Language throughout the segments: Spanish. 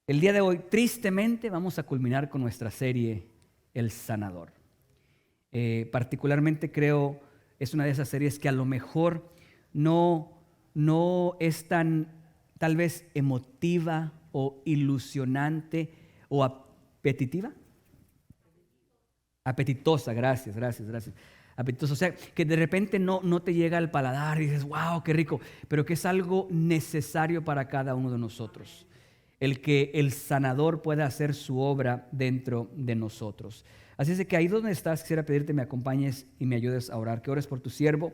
El día de hoy, tristemente, vamos a culminar con nuestra serie El Sanador. Particularmente creo es una de esas series que a lo mejor no es tan tal vez emotiva o ilusionante o apetitiva. Apetitosa, gracias. Apetitosa, o sea, que de repente no te llega al paladar y dices, wow, qué rico, pero que es algo necesario para cada uno de nosotros. El que el sanador pueda hacer su obra dentro de nosotros. Así es de que ahí donde estás, quisiera pedirte me acompañes y me ayudes a orar, que ores por tu siervo,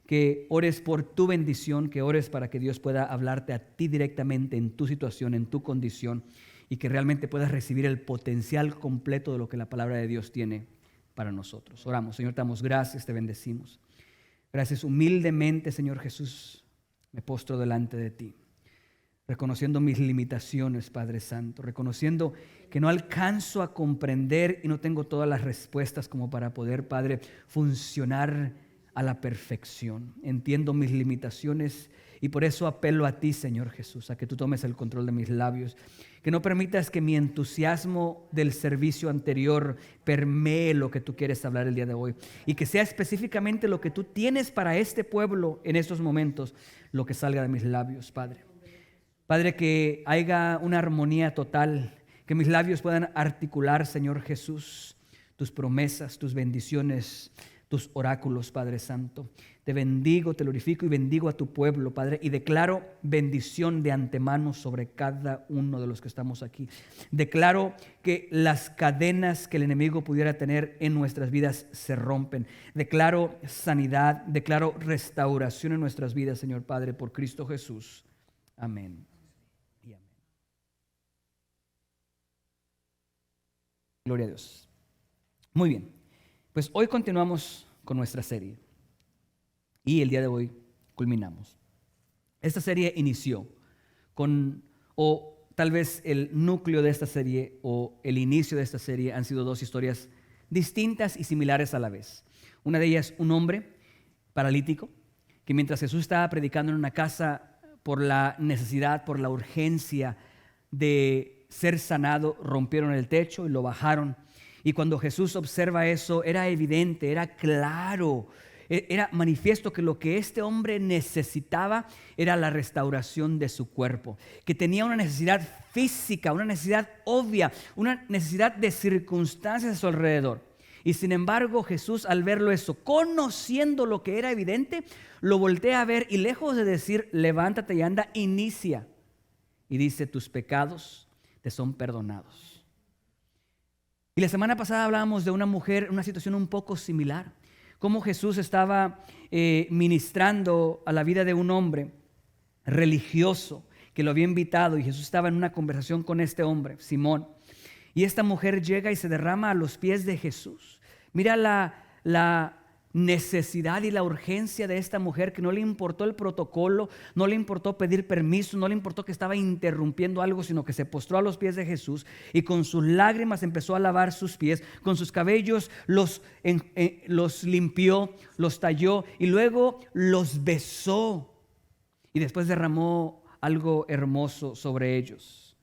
que ores por tu bendición, que ores para que Dios pueda hablarte a ti directamente en tu situación, en tu condición, y que realmente puedas recibir el potencial completo de lo que la palabra de Dios tiene para nosotros. Oramos. Señor, te damos gracias, te bendecimos. Gracias humildemente, Señor Jesús, me postro delante de ti, reconociendo mis limitaciones, Padre Santo, reconociendo que no alcanzo a comprender y no tengo todas las respuestas como para poder, Padre, funcionar a la perfección. Entiendo mis limitaciones y por eso apelo a ti, Señor Jesús, a que tú tomes el control de mis labios, que no permitas que mi entusiasmo del servicio anterior permee lo que tú quieres hablar el día de hoy y que sea específicamente lo que tú tienes para este pueblo en estos momentos, lo que salga de mis labios, Padre. Padre, que haya una armonía total, que mis labios puedan articular, Señor Jesús, tus promesas, tus bendiciones, tus oráculos, Padre Santo. Te bendigo, te glorifico y bendigo a tu pueblo, Padre, y declaro bendición de antemano sobre cada uno de los que estamos aquí. Declaro que las cadenas que el enemigo pudiera tener en nuestras vidas se rompen. Declaro sanidad, declaro restauración en nuestras vidas, Señor Padre, por Cristo Jesús. Amén. Y amén. Gloria a Dios. Muy bien, pues hoy continuamos con nuestra serie y el día de hoy culminamos. Esta serie inició con, o tal vez el núcleo de esta serie o el inicio de esta serie han sido dos historias distintas y similares a la vez. Una de ellas, un hombre paralítico que mientras Jesús estaba predicando en una casa por la necesidad, por la urgencia de ser sanado, rompieron el techo y lo bajaron. Y cuando Jesús observa eso, era evidente, era claro, era manifiesto que lo que este hombre necesitaba era la restauración de su cuerpo, que tenía una necesidad física, una necesidad obvia, una necesidad de circunstancias a su alrededor. Y sin embargo, Jesús, al verlo eso, conociendo lo que era evidente, lo voltea a ver y lejos de decir, levántate y anda, inicia. Y dice, tus pecados te son perdonados. Y la semana pasada hablábamos de una mujer, una situación un poco similar. Cómo Jesús estaba ministrando a la vida de un hombre religioso que lo había invitado y Jesús estaba en una conversación con este hombre, Simón. Y esta mujer llega y se derrama a los pies de Jesús. Mira la necesidad y la urgencia de esta mujer, que no le importó el protocolo, no le importó pedir permiso, no le importó que estaba interrumpiendo algo, sino que se postró a los pies de Jesús y con sus lágrimas empezó a lavar sus pies, con sus cabellos los limpió, los talló y luego los besó y después derramó algo hermoso sobre ellos.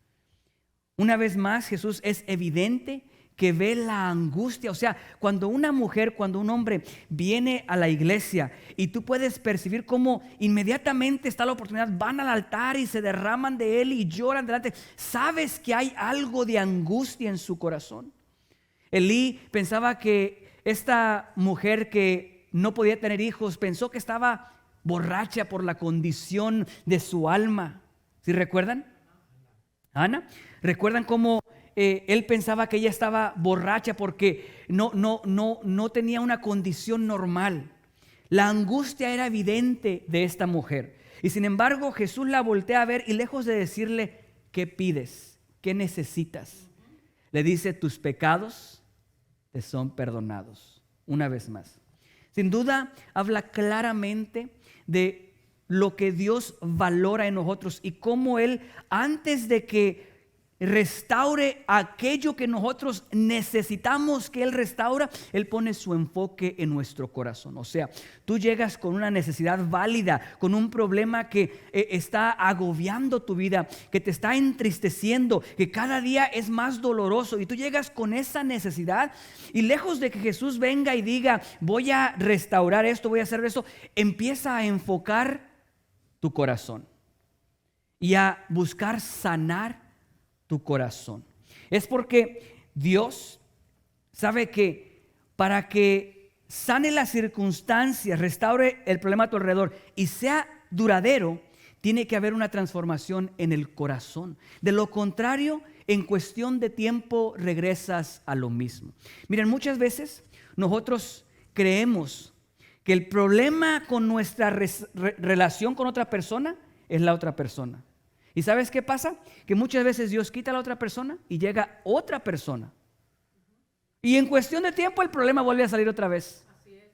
Una vez más, Jesús es evidente que ve la angustia. O sea, cuando una mujer, cuando un hombre viene a la iglesia y tú puedes percibir cómo inmediatamente está la oportunidad, van al altar y se derraman de él y lloran delante, sabes que hay algo de angustia en su corazón. Elí pensaba que esta mujer que no podía tener hijos, pensó que estaba borracha por la condición de su alma. ¿Sí recuerdan? Ana, ¿recuerdan cómo él pensaba que ella estaba borracha porque no tenía una condición normal? La angustia era evidente de esta mujer. Y sin embargo, Jesús la voltea a ver y lejos de decirle, ¿qué pides? ¿Qué necesitas? Le dice, tus pecados te son perdonados. Una vez más. Sin duda, habla claramente de lo que Dios valora en nosotros y cómo Él, antes de que restaure aquello que nosotros necesitamos que Él restaura, Él pone su enfoque en nuestro corazón. O sea, tú llegas con una necesidad válida, con un problema que está agobiando tu vida, que te está entristeciendo, que cada día es más doloroso, y tú llegas con esa necesidad, y lejos de que Jesús venga y diga, voy a restaurar esto, voy a hacer esto, empieza a enfocar tu corazón y a buscar sanar tu corazón. Es porque Dios sabe que para que sane las circunstancias, restaure el problema a tu alrededor y sea duradero, tiene que haber una transformación en el corazón. De lo contrario, en cuestión de tiempo regresas a lo mismo. Miren, muchas veces nosotros creemos que el problema con nuestra relación con otra persona es la otra persona. ¿Y sabes qué pasa? Que muchas veces Dios quita a la otra persona y llega otra persona. Y en cuestión de tiempo el problema vuelve a salir otra vez. Así es.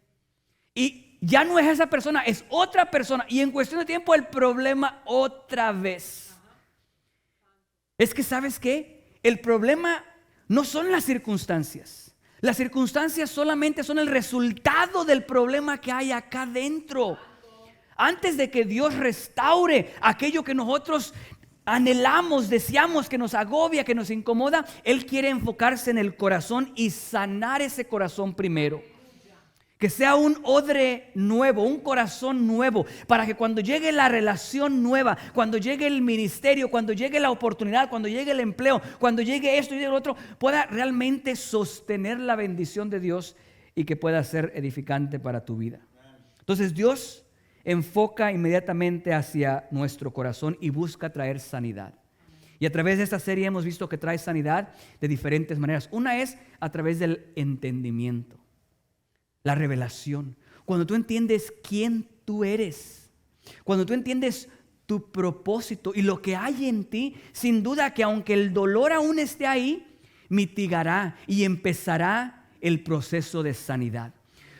Y ya no es esa persona, es otra persona. Y en cuestión de tiempo el problema otra vez. Es que ¿sabes qué? El problema no son las circunstancias. Las circunstancias solamente son el resultado del problema que hay acá dentro. Antes de que Dios restaure aquello que nosotros anhelamos, deseamos, que nos agobia, que nos incomoda, Él quiere enfocarse en el corazón y sanar ese corazón primero. Que sea un odre nuevo, un corazón nuevo, para que cuando llegue la relación nueva, cuando llegue el ministerio, cuando llegue la oportunidad, cuando llegue el empleo, cuando llegue esto y llegue lo otro, pueda realmente sostener la bendición de Dios y que pueda ser edificante para tu vida. Entonces Dios enfoca inmediatamente hacia nuestro corazón y busca traer sanidad. Y a través de esta serie hemos visto que trae sanidad de diferentes maneras. Una es a través del entendimiento, la revelación. Cuando tú entiendes quién tú eres, cuando tú entiendes tu propósito y lo que hay en ti, sin duda que aunque el dolor aún esté ahí, mitigará y empezará el proceso de sanidad.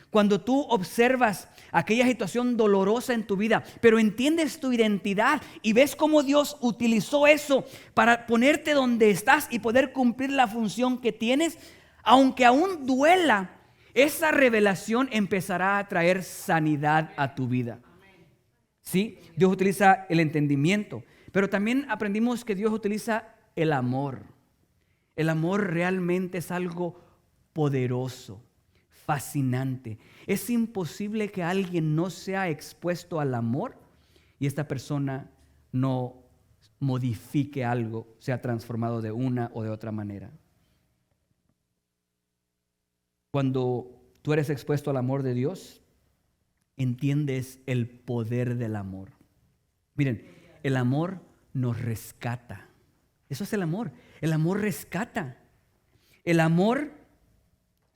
Cuando tú observas aquella situación dolorosa en tu vida, pero entiendes tu identidad y ves cómo Dios utilizó eso para ponerte donde estás y poder cumplir la función que tienes, aunque aún duela, esa revelación empezará a traer sanidad a tu vida. Sí, Dios utiliza el entendimiento, pero también aprendimos que Dios utiliza el amor. El amor realmente es algo poderoso, fascinante. Es imposible que alguien no sea expuesto al amor y esta persona no modifique algo, sea transformado de una o de otra manera. Cuando tú eres expuesto al amor de Dios, entiendes el poder del amor. Miren, el amor nos rescata. Eso es el amor. El amor rescata. El amor,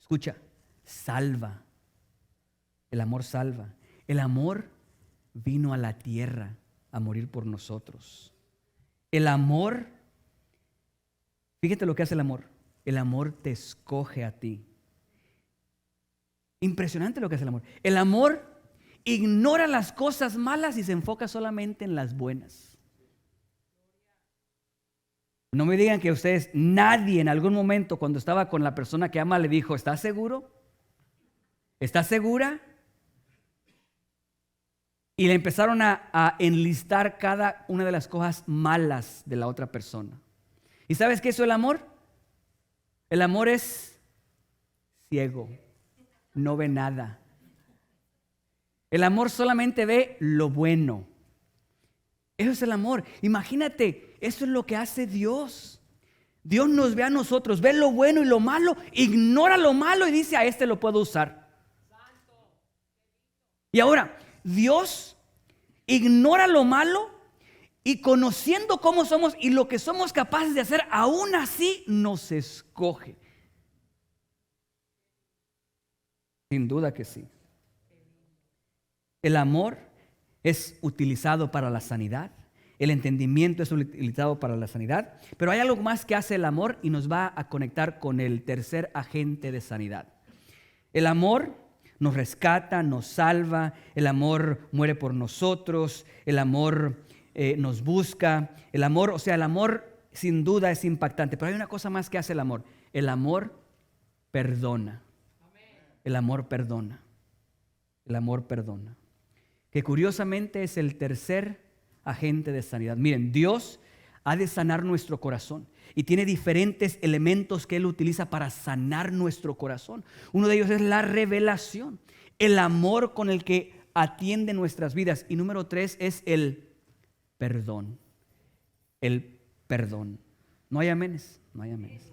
escucha, salva. El amor salva. El amor vino a la tierra a morir por nosotros. El amor, fíjate lo que hace el amor. El amor te escoge a ti. Impresionante lo que hace el amor. El amor ignora las cosas malas y se enfoca solamente en las buenas. No me digan que ustedes, nadie en algún momento cuando estaba con la persona que ama le dijo, ¿estás seguro? ¿Estás segura? Y le empezaron a enlistar cada una de las cosas malas de la otra persona. ¿Y sabes qué es el amor? El amor es ciego, no ve nada. El amor solamente ve lo bueno. Eso es el amor. Imagínate, eso es lo que hace Dios. Dios nos ve a nosotros, ve lo bueno y lo malo, ignora lo malo y dice, a este lo puedo usar. Y ahora, Dios ignora lo malo y conociendo cómo somos y lo que somos capaces de hacer, aún así nos escoge. Sin duda que sí. El amor es utilizado para la sanidad. El entendimiento es utilizado para la sanidad. Pero hay algo más que hace el amor y nos va a conectar con el tercer agente de sanidad. El amor nos rescata, nos salva. El amor muere por nosotros. El amor nos busca. El amor, o sea, el amor sin duda es impactante, pero hay una cosa más que hace el amor. El amor perdona. El amor perdona. El amor perdona. Que curiosamente es el tercer agente de sanidad. Miren, Dios ha de sanar nuestro corazón y tiene diferentes elementos que Él utiliza para sanar nuestro corazón. Uno de ellos es la revelación, el amor con el que atiende nuestras vidas. Y número 3 es el perdón. El perdón. No hay amenes, no hay amenes.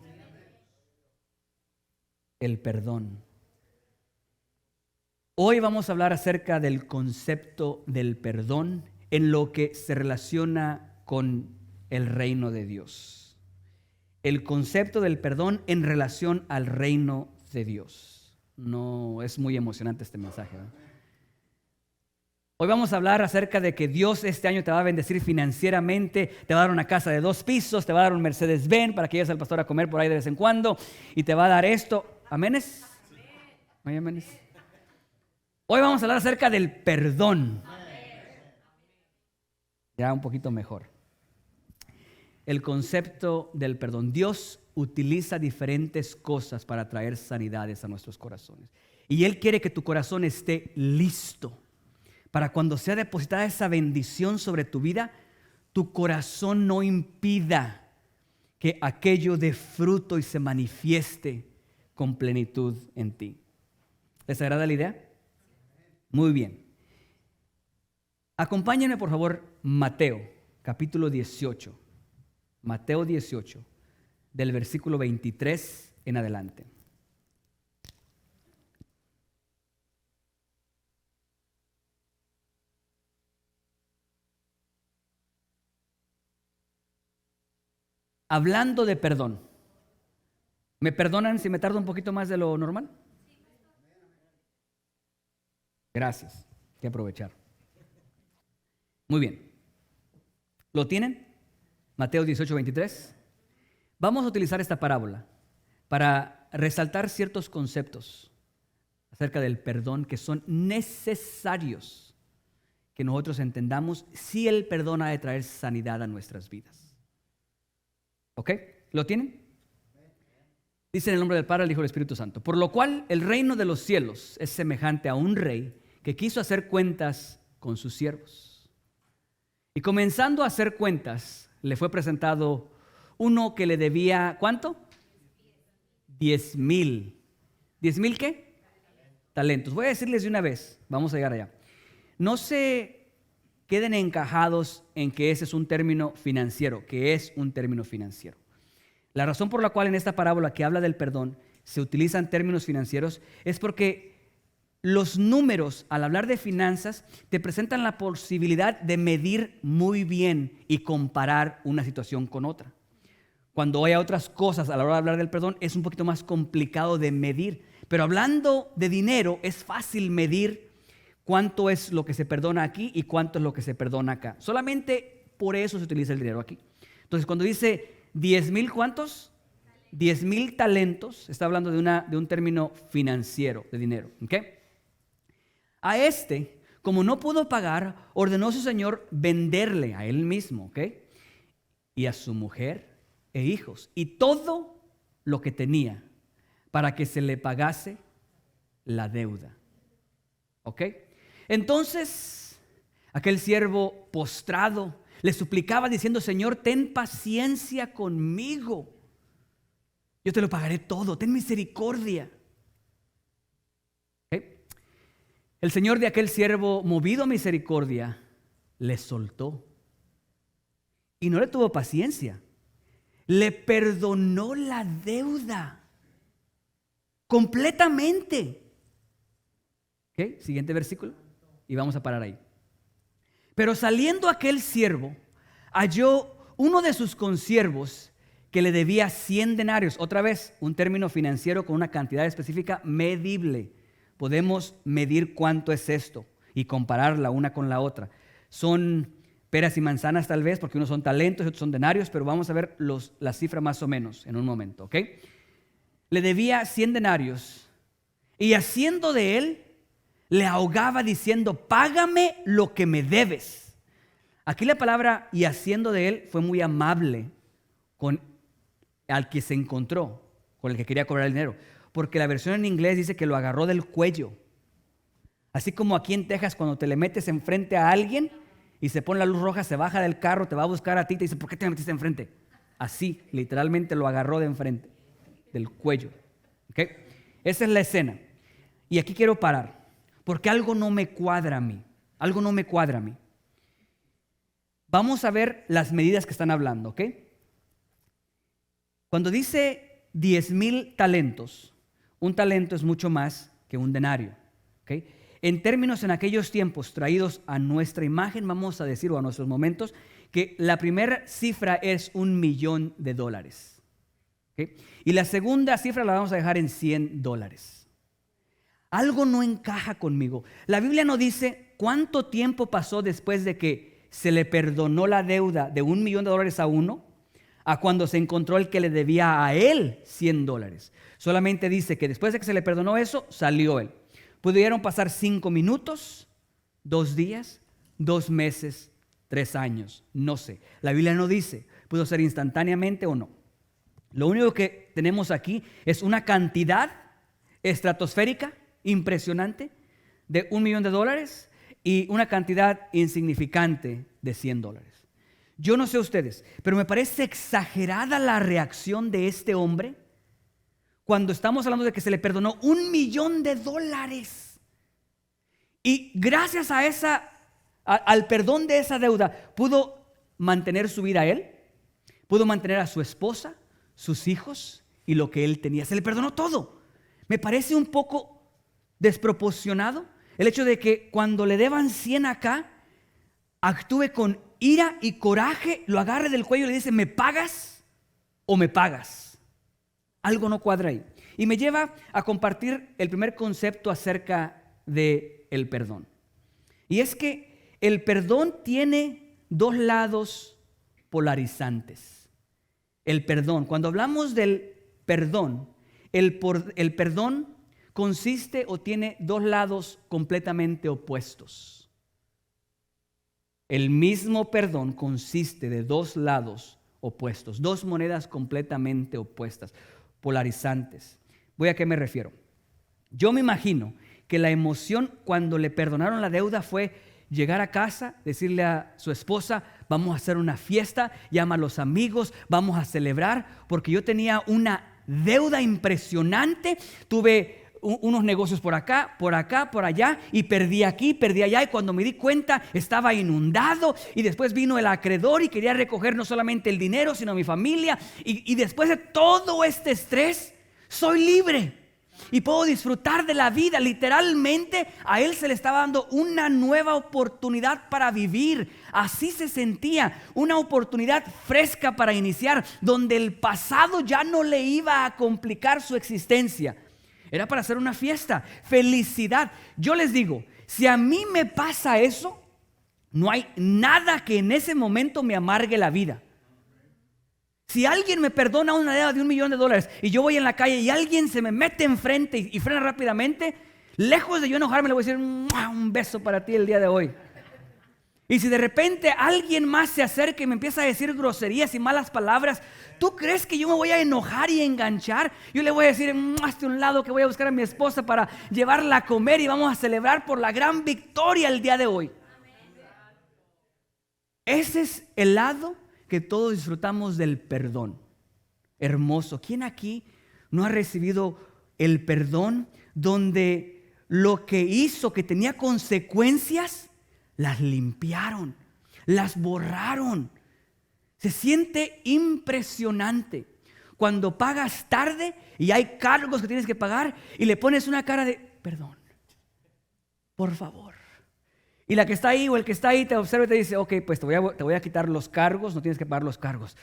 El perdón. Hoy vamos a hablar acerca del concepto del perdón en lo que se relaciona con el reino de Dios. El concepto del perdón en relación al reino de Dios. No, es muy emocionante este mensaje, ¿verdad? Hoy vamos a hablar acerca de que Dios este año te va a bendecir financieramente, te va a dar una casa de 2 pisos, te va a dar un Mercedes-Benz para que llegues al pastor a comer por ahí de vez en cuando y te va a dar esto. ¿Aménes? ¿No hay aménes? Hoy vamos a hablar acerca del perdón. Ya un poquito mejor. El concepto del perdón. Dios utiliza diferentes cosas para traer sanidades a nuestros corazones. Y Él quiere que tu corazón esté listo para cuando sea depositada esa bendición sobre tu vida, tu corazón no impida que aquello dé fruto y se manifieste con plenitud en ti. ¿Les agrada la idea? Muy bien. Acompáñenme por favor Mateo, capítulo 18. Mateo 18, del versículo 23 en adelante. Hablando de perdón. ¿Me perdonan si me tardo un poquito más de lo normal? Gracias, hay que aprovechar. Muy bien. ¿Lo tienen? Mateo 18, 23. Vamos a utilizar esta parábola para resaltar ciertos conceptos acerca del perdón que son necesarios que nosotros entendamos si el perdón ha de traer sanidad a nuestras vidas. ¿Ok? ¿Lo tienen? Dice en el nombre del Padre, del Hijo y del Espíritu Santo. Por lo cual el reino de los cielos es semejante a un rey que quiso hacer cuentas con sus siervos. Y comenzando a hacer cuentas, le fue presentado uno que le debía, ¿cuánto? 10,000. ¿10,000 qué? Talentos. Voy a decirles de una vez, vamos a llegar allá. No se queden encajados en que ese es un término financiero, que es un término financiero. La razón por la cual en esta parábola que habla del perdón se utilizan términos financieros es porque los números, al hablar de finanzas, te presentan la posibilidad de medir muy bien y comparar una situación con otra. Cuando hay otras cosas a la hora de hablar del perdón, es un poquito más complicado de medir. Pero hablando de dinero, es fácil medir cuánto es lo que se perdona aquí y cuánto es lo que se perdona acá. Solamente por eso se utiliza el dinero aquí. Entonces, cuando dice 10,000, ¿cuántos? 10,000 talentos, está hablando de un término financiero, de dinero. ¿Okay? A este, como no pudo pagar, ordenó su señor venderle a él mismo, ¿ok? Y a su mujer e hijos, y todo lo que tenía, para que se le pagase la deuda. ¿Ok? Entonces, aquel siervo postrado le suplicaba diciendo: Señor, ten paciencia conmigo. Yo te lo pagaré todo, ten misericordia. ¿Okay? El señor de aquel siervo, movido a misericordia, le soltó. Y no le tuvo paciencia. Le perdonó la deuda completamente. ¿Okay? Siguiente versículo. Y vamos a parar ahí. Pero saliendo aquel siervo, halló uno de sus consiervos que le debía 100 denarios. Otra vez, un término financiero con una cantidad específica medible. Podemos medir cuánto es esto y compararla una con la otra. Son peras y manzanas tal vez, porque unos son talentos y otros son denarios, pero vamos a ver la cifra más o menos en un momento, ¿ok? Le debía 100 denarios y haciendo de él, le ahogaba diciendo: págame lo que me debes. Aquí la palabra "y haciendo de él" fue muy amable, con al que se encontró, con el que quería cobrar el dinero. Porque la versión en inglés dice que lo agarró del cuello. Así como aquí en Texas, cuando te le metes enfrente a alguien y se pone la luz roja, se baja del carro, te va a buscar a ti y te dice, ¿por qué te metiste enfrente? Así, literalmente lo agarró de enfrente, del cuello. ¿Okay? Esa es la escena. Y aquí quiero parar, porque algo no me cuadra a mí. Algo no me cuadra a mí. Vamos a ver las medidas que están hablando, ¿ok? Cuando dice 10,000 talentos, un talento es mucho más que un denario, ¿ok? En términos en aquellos tiempos traídos a nuestra imagen, vamos a decir, o a nuestros momentos, que la primera cifra es $1,000,000. ¿Okay? Y la segunda cifra la vamos a dejar en $100. Algo no encaja conmigo. La Biblia no dice cuánto tiempo pasó después de que se le perdonó la deuda de $1,000,000 a uno, a cuando se encontró el que le debía a él $100. Solamente dice que después de que se le perdonó eso, salió él. Pudieron pasar 5 minutos, 2 días, 2 meses, 3 años, no sé. La Biblia no dice, pudo ser instantáneamente o no. Lo único que tenemos aquí es una cantidad estratosférica, impresionante, de $1,000,000 y una cantidad insignificante de $100. Yo no sé ustedes, pero me parece exagerada la reacción de este hombre cuando estamos hablando de que se le perdonó $1,000,000. Y gracias a al perdón de esa deuda, pudo mantener su vida a él, pudo mantener a su esposa, sus hijos y lo que él tenía. Se le perdonó todo. Me parece un poco desproporcionado el hecho de que cuando le deban 100 acá, actúe con ira y coraje, lo agarre del cuello y le dice, ¿me pagas o me pagas? Algo no cuadra ahí. Y me lleva a compartir el primer concepto acerca del perdón. Y es que el perdón tiene 2 lados polarizantes. El perdón, cuando hablamos del perdón, el perdón consiste o tiene 2 lados completamente opuestos. El mismo perdón consiste de 2 lados opuestos, 2 monedas completamente opuestas, polarizantes. ¿Voy a qué me refiero? Yo me imagino que la emoción cuando le perdonaron la deuda fue llegar a casa, decirle a su esposa, vamos a hacer una fiesta, llama a los amigos, vamos a celebrar, porque yo tenía una deuda impresionante, tuve unos negocios por acá, por allá, y perdí aquí, perdí allá, y cuando me di cuenta estaba inundado, y después vino el acreedor y quería recoger no solamente el dinero, sino mi familia, y después de todo este estrés, soy libre. Y puedo disfrutar de la vida. Literalmente a él se le estaba dando una nueva oportunidad para vivir. Así se sentía, una oportunidad fresca para iniciar, donde el pasado ya no le iba a complicar su existencia. Era para hacer una fiesta, felicidad. Yo les digo, si a mí me pasa eso, no hay nada que en ese momento me amargue la vida. Si alguien me perdona una deuda de $1,000,000 y yo voy en la calle y alguien se me mete enfrente y frena rápidamente, lejos de yo enojarme le voy a decir un beso para ti el día de hoy. Y si de repente alguien más se acerca y me empieza a decir groserías y malas palabras, ¿tú crees que yo me voy a enojar y enganchar? Yo le voy a decir hasta un lado que voy a buscar a mi esposa para llevarla a comer y vamos a celebrar por la gran victoria el día de hoy. Ese es el lado que todos disfrutamos del perdón. Hermoso. ¿Quién aquí no ha recibido el perdón donde lo que hizo, que tenía consecuencias, las limpiaron, las borraron? Se siente impresionante cuando pagas tarde y hay cargos que tienes que pagar y le pones una cara de perdón, por favor. Y la que está ahí o el que está ahí te observa y te dice, ok, pues te voy a quitar los cargos, no tienes que pagar los cargos.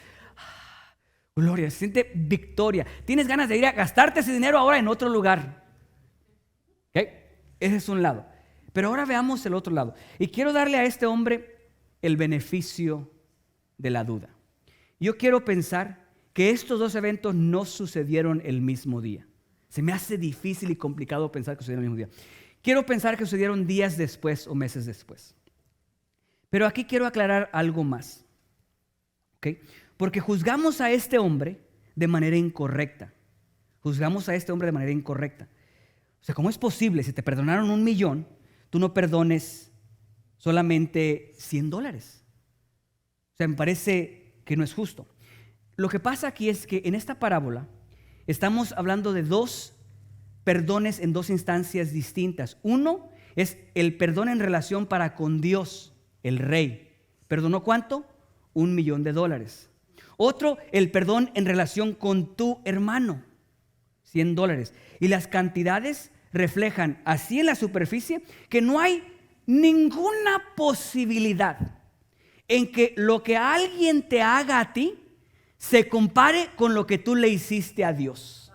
Gloria, se siente victoria. Tienes ganas de ir a gastarte ese dinero ahora en otro lugar. ¿Okay? Ese es un lado. Pero ahora veamos el otro lado. Y quiero darle a este hombre el beneficio de la duda. Yo quiero pensar que estos 2 eventos no sucedieron el mismo día. Se me hace difícil y complicado pensar que sucedieron el mismo día. Quiero pensar que sucedieron días después o meses después. Pero aquí quiero aclarar algo más. ¿Okay? Porque juzgamos a este hombre de manera incorrecta. Juzgamos a este hombre de manera incorrecta. O sea, ¿cómo es posible si te perdonaron 1,000,000, tú no perdones solamente $100? O sea, me parece que no es justo. Lo que pasa aquí es que en esta parábola estamos hablando de dos perdones en dos instancias distintas. Uno es el perdón en relación para con Dios, el rey. ¿Perdonó cuánto? $1,000,000. Otro, el perdón en relación con tu hermano, $100. Y las cantidades reflejan así en la superficie que no hay ninguna posibilidad en que lo que alguien te haga a ti se compare con lo que tú le hiciste a Dios.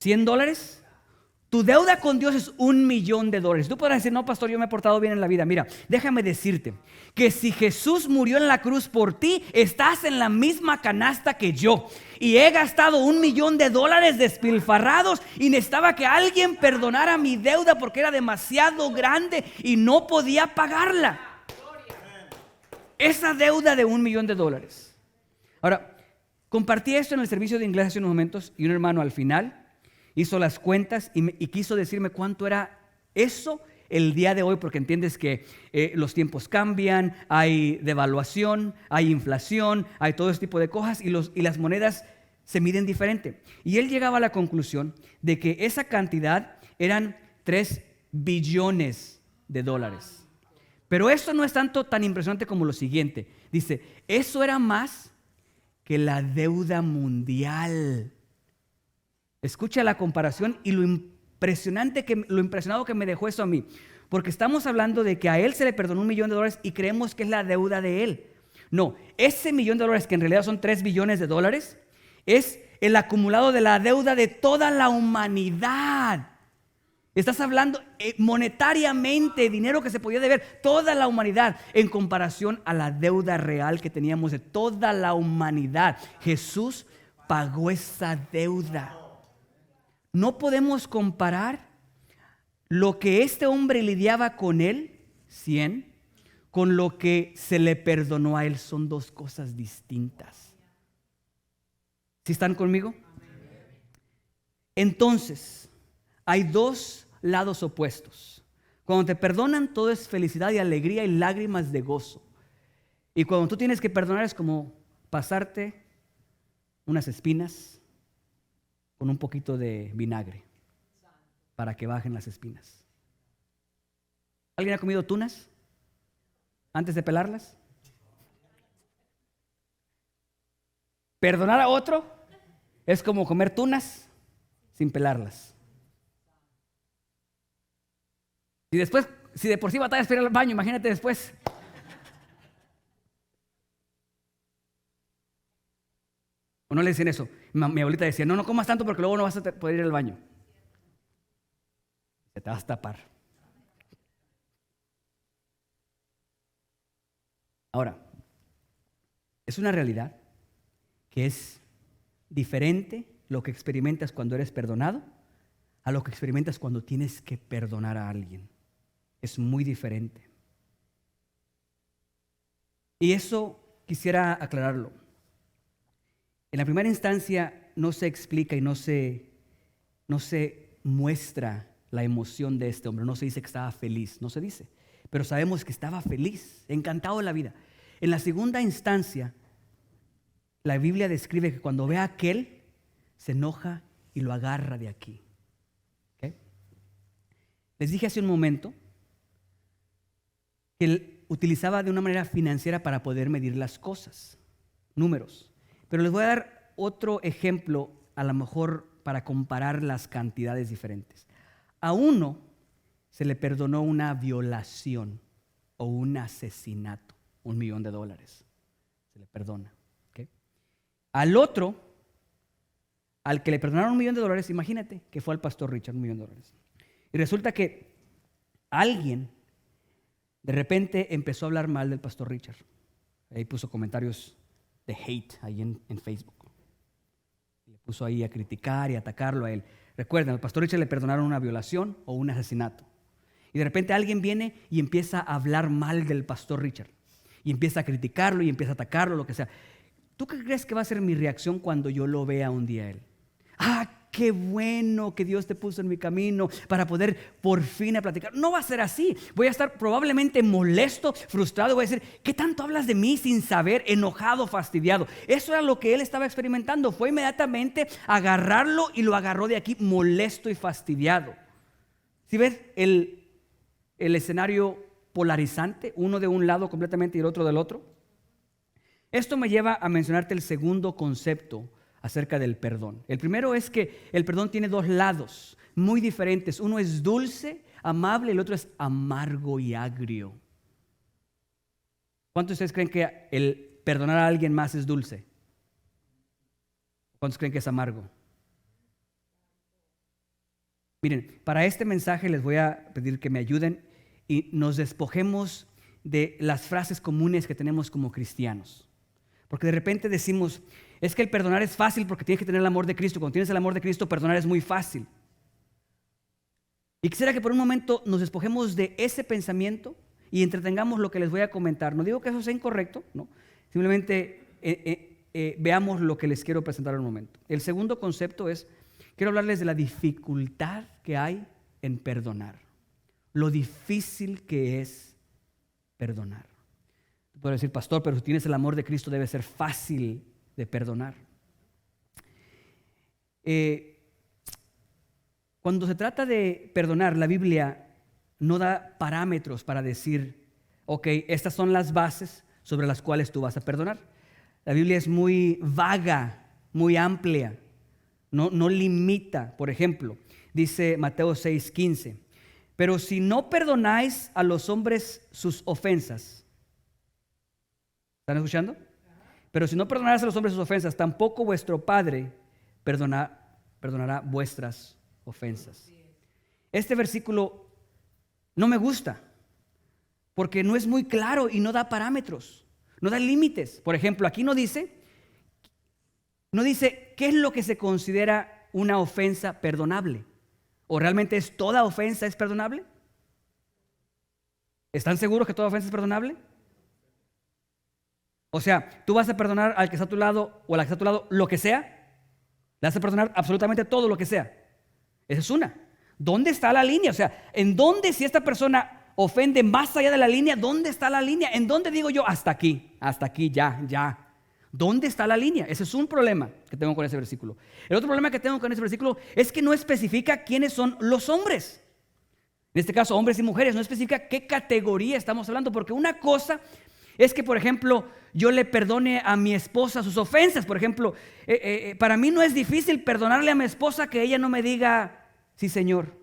$100. Tu deuda con Dios es $1,000,000. Tú podrás decir, no, pastor, yo me he portado bien en la vida. Mira, déjame decirte que si Jesús murió en la cruz por ti, estás en la misma canasta que yo. Y he gastado $1,000,000 despilfarrados y necesitaba que alguien perdonara mi deuda porque era demasiado grande y no podía pagarla. Esa deuda de $1,000,000. Ahora, compartí esto en el servicio de inglés hace unos momentos y un hermano al final hizo las cuentas y quiso decirme cuánto era eso el día de hoy, porque entiendes que los tiempos cambian, hay devaluación, hay inflación, hay todo ese tipo de cosas y las monedas se miden diferente. Y él llegaba a la conclusión de que esa cantidad eran $3 billones. Pero eso no es tan impresionante como lo siguiente. Dice, eso era más que la deuda mundial. Escucha la comparación y lo impresionado que me dejó eso a mí. Porque estamos hablando de que a él se le perdonó $1,000,000 y creemos que es la deuda de él. No, ese $1,000,000 que en realidad son $3 billones, es el acumulado de la deuda de toda la humanidad. Estás hablando monetariamente, dinero que se podía deber toda la humanidad en comparación a la deuda real que teníamos de toda la humanidad. Jesús pagó esa deuda. No podemos comparar lo que este hombre lidiaba con él, 100, con lo que se le perdonó a él. Son dos cosas distintas. ¿Sí están conmigo? Entonces, hay dos lados opuestos. Cuando te perdonan, todo es felicidad y alegría y lágrimas de gozo. Y cuando tú tienes que perdonar es como pasarte unas espinas con un poquito de vinagre para que bajen las espinas. ¿Alguien ha comido tunas antes de pelarlas? Perdonar a otro es como comer tunas sin pelarlas. Si de por sí batallas para ir al baño, imagínate después. ¿O no le decían eso? Mi abuelita decía, no comas tanto porque luego no vas a poder ir al baño. Se te vas a tapar. Ahora, es una realidad que es diferente lo que experimentas cuando eres perdonado a lo que experimentas cuando tienes que perdonar a alguien. Es muy diferente. Y eso quisiera aclararlo. En la primera instancia no se explica y no se muestra la emoción de este hombre. No se dice que estaba feliz, no se dice. Pero sabemos que estaba feliz, encantado de la vida. En la segunda instancia, la Biblia describe que cuando ve a aquel, se enoja y lo agarra de aquí. ¿Okay? Les dije hace un momento que él utilizaba de una manera financiera para poder medir las cosas, números. Pero les voy a dar otro ejemplo, a lo mejor para comparar las cantidades diferentes. A uno se le perdonó una violación o un asesinato, $1,000,000. Se le perdona. ¿Okay? Al otro, al que le perdonaron $1,000,000, imagínate que fue al pastor Richard, $1,000,000. Y resulta que alguien de repente empezó a hablar mal del pastor Richard. Ahí puso comentarios de hate ahí en Facebook. Le puso ahí a criticar y a atacarlo a él. Recuerden, al pastor Richard le perdonaron una violación o un asesinato. Y de repente alguien viene y empieza a hablar mal del pastor Richard. y empieza a criticarlo y empieza a atacarlo, lo que sea. ¿Tú qué crees que va a ser mi reacción cuando yo lo vea un día a él? Qué bueno que Dios te puso en mi camino para poder por fin platicar. No va a ser así. Voy a estar probablemente molesto, frustrado. Voy a decir, ¿qué tanto hablas de mí sin saber? Enojado, fastidiado. Eso era lo que él estaba experimentando. Fue inmediatamente agarrarlo y lo agarró de aquí molesto y fastidiado. ¿Sí ves el escenario polarizante? Uno de un lado completamente y el otro del otro. Esto me lleva a mencionarte el segundo concepto acerca del perdón. El primero es que el perdón tiene dos lados muy diferentes. Uno es dulce, amable, y el otro es amargo y agrio. ¿Cuántos de ustedes creen que el perdonar a alguien más es dulce? ¿Cuántos creen que es amargo? Miren, para este mensaje les voy a pedir que me ayuden y nos despojemos de las frases comunes que tenemos como cristianos. Porque de repente decimos, es que el perdonar es fácil porque tienes que tener el amor de Cristo. Cuando tienes el amor de Cristo, perdonar es muy fácil. Y quisiera que por un momento nos despojemos de ese pensamiento y entretengamos lo que les voy a comentar. No digo que eso sea incorrecto, no. Simplemente veamos lo que les quiero presentar en un momento. El segundo concepto es, quiero hablarles de la dificultad que hay en perdonar. Lo difícil que es perdonar. Puedo decir, pastor, pero si tienes el amor de Cristo debe ser fácil de perdonar. Cuando se trata de perdonar, la Biblia no da parámetros para decir, ok, estas son las bases sobre las cuales tú vas a perdonar. La Biblia es muy vaga, muy amplia, no limita. Por ejemplo, dice Mateo 6:15, pero si no perdonáis a los hombres sus ofensas, ¿están escuchando? Pero si no perdonaras a los hombres sus ofensas, tampoco vuestro Padre perdonará vuestras ofensas. Este versículo no me gusta porque no es muy claro y no da parámetros, no da límites. Por ejemplo, aquí no dice qué es lo que se considera una ofensa perdonable. ¿O realmente toda ofensa es perdonable? ¿Están seguros que toda ofensa es perdonable? O sea, tú vas a perdonar al que está a tu lado o a la que está a tu lado lo que sea. Le vas a perdonar absolutamente todo lo que sea. Esa es una. ¿Dónde está la línea? O sea, ¿en dónde si esta persona ofende más allá de la línea? ¿Dónde está la línea? ¿En dónde digo yo hasta aquí, ya? ¿Dónde está la línea? Ese es un problema que tengo con ese versículo. El otro problema que tengo con ese versículo es que no especifica quiénes son los hombres. En este caso, hombres y mujeres. No especifica qué categoría estamos hablando. Porque una cosa es que, por ejemplo, yo le perdone a mi esposa sus ofensas. Por ejemplo, para mí no es difícil perdonarle a mi esposa que ella no me diga, sí, señor.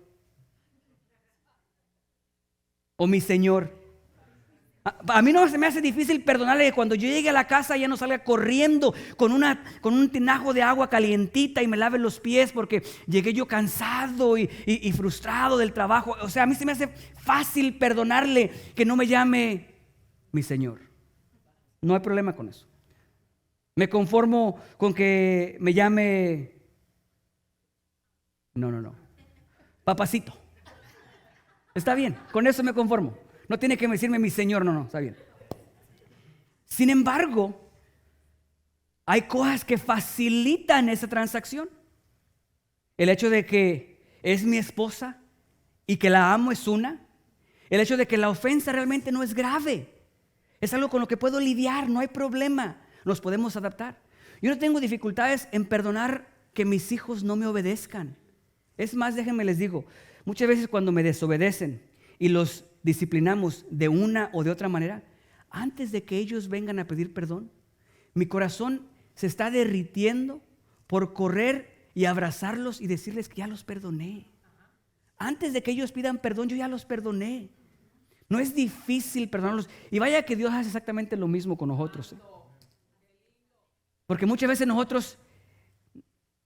O mi señor. A mí no se me hace difícil perdonarle que cuando yo llegue a la casa ella no salga corriendo con un tinajo de agua calientita y me lave los pies porque llegué yo cansado y frustrado del trabajo. O sea, a mí se me hace fácil perdonarle que no me llame mi señor. No hay problema con eso. Me conformo con que me llame, no, papacito. Está bien, con eso me conformo. No tiene que decirme mi señor, no, está bien. Sin embargo, hay cosas que facilitan esa transacción. El hecho de que es mi esposa y que la amo es una. El hecho de que la ofensa realmente no es grave. Es algo con lo que puedo lidiar, no hay problema. Nos podemos adaptar. Yo no tengo dificultades en perdonar que mis hijos no me obedezcan. Es más, déjenme les digo, muchas veces cuando me desobedecen y los disciplinamos de una o de otra manera, antes de que ellos vengan a pedir perdón, mi corazón se está derritiendo por correr y abrazarlos y decirles que ya los perdoné. Antes de que ellos pidan perdón, yo ya los perdoné. No es difícil perdonarlos. Y vaya que Dios hace exactamente lo mismo con nosotros. Porque muchas veces nosotros